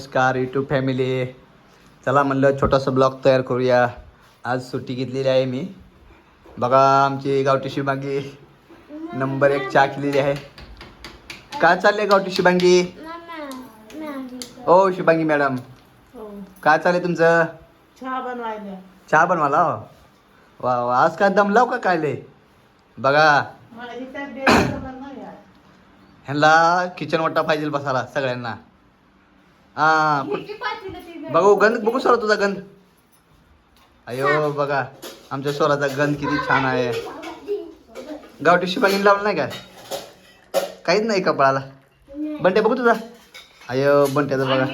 नमस्कार YouTube family. चला म्हणलं छोटासा ब्लॉग तयार करूया. आज सुट्टी घेतलेली आहे मी. बघा आमची गावठी शुभांगी नंबर 1 चहा केलेली आहे. काय चाललंय गावठी शुभांगी? ओ शुभांगी मॅडम, काय चाललंय तुमचं? चहा बनवायला हो. वा वा, आज काय दम लाव का काय लय? बघा ह्यांना किचन वाटा पाहिजे बसायला सगळ्यांना. हा बघू गंध, बघू सोरा तुझा गंध. अयो बघा आमच्या स्वराचा गंध किती छान आहे. गावठी शुभांगी लावलं नाही का? काहीच नाही कपाळाला. बंट्या बघू तुझा. अयो बंट्याचं बघा,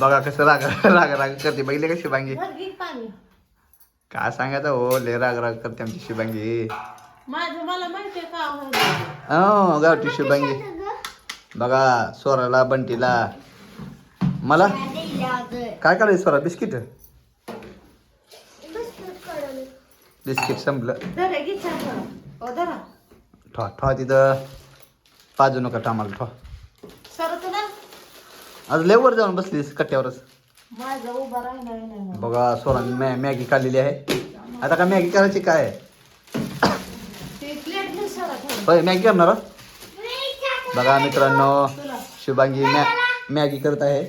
बघा कसं राग राग राग करते. बघितले का शुभांगी? काय सांगायचं हो, लय राग राग करते आमची शुभांगी. हो गावठी शुभांगी. बघा स्वराला बंटीला मला काय करायचं? स्वरा बिस्किट, बिस्किट संपलं. ठो ठो तिथं पाजू नका टामाला ठो. आज लय वर जाऊन बसलीस कट्ट्यावरच. बघा स्वराने मॅगी खाल्लेली आहे. आता का मॅगी करायची काय? होय मॅगी करणार. बघा मित्रांनो शुभांगी मॅगी करत आहे.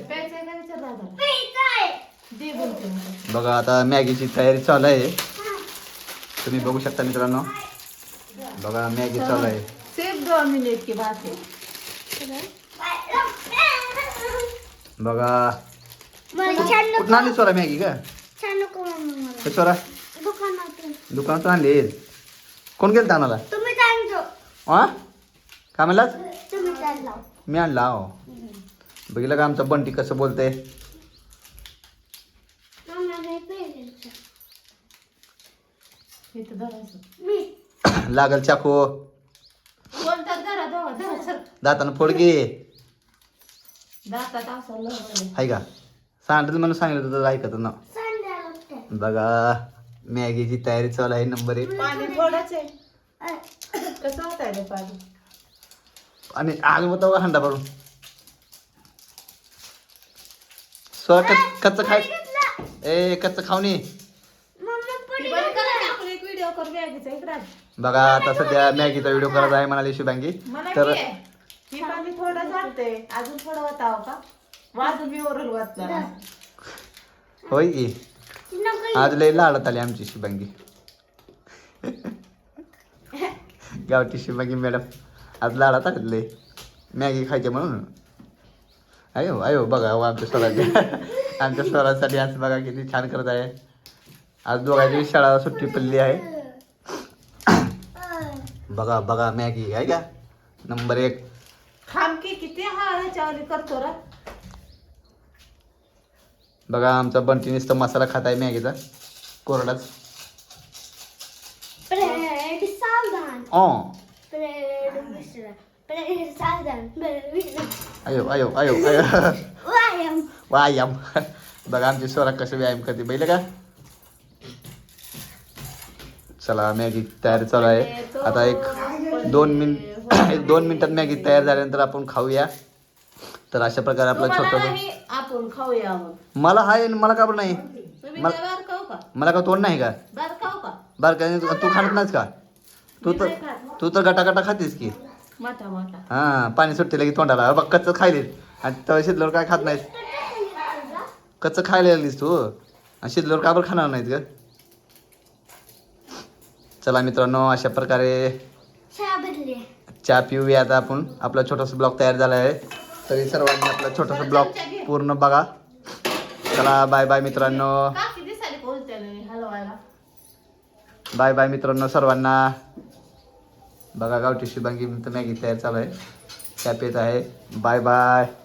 बघा आता मॅगीची तयारी चालू आहे. तुम्ही बघू शकता मित्रांनो. बघा मॅगी चालू आहे. बघा कुठं आणली स्वरा मॅगी का? स्वरा दुकानातून आणली. कोण गेलं आणायला? हा काय म्हणलास? मी आणला हो. बघितलं का आमचं बंटी कसं बोलतंय. लागल चाकू दातानं फोड घे. हाय का? सांगितलं म्हणून सांगितलं तुझं ऐकत ना. बघा मॅगीची तयारी चालू आहे नंबर 1. आणि आग होता बघा हंडा भरून. कच्च खाय ए कच्च खाऊनी. बघा आता सध्या मॅगीचा व्हिडिओ करत आहे म्हणाली शुभांगी. तर होय की आज लय लाडत आली आमची शुभांगी. गावठी शुभांगी मॅडम आज लाडात आले मॅगी खायचे म्हणून. अयो अयो बघा आमच्या स्वराच्या आमच्या स्वरासाठी आज बघा किती छान करत आहे. आज दोघांची शाळा सुट्टी पडली आहे. बघा बघा मॅगी आहे का नंबर 1. बघा आमचा बंटी नुसतं मसाला खात आहे मॅगीचा कोरडाच. अयो अयो अयो अयो व्यायाम. बघा आमची स्वरा कसं व्यायाम करते बघितलं का? चला मॅगी तयार चालू आहे. आता एक 2 मिनिटात मॅगी तयार झाल्यानंतर आपण खाऊया. तर अशा प्रकारे आपला छोटा आपण खाऊया. मला हाय मला का पण नाही. मला का तोंड नाही का? बार का तू खात नाहीस का? तू तर गटा गटा खातेस की. हा पाणी सुटते लगे तोंडाला. बघ कच्च खायले आणि तव शिजल्यावर काय खात नाहीस. कच्च खायला लागलीस तू आणि शिजल्यावर का बरं खाणार नाहीत का? चला मित्रांनो अशा प्रकारे चहा पिऊया आता आपण. आपला छोटासा ब्लॉग तयार झाला आहे. तरी सर्वांनी आपला छोटासा ब्लॉग पूर्ण बघा. चला बाय बाय मित्रांनो. बाय बाय मित्रांनो सर्वांना. बघा गावठी शुभांगी मॅगी तयार चालू आहे. चहा पित आहे. Bye bye.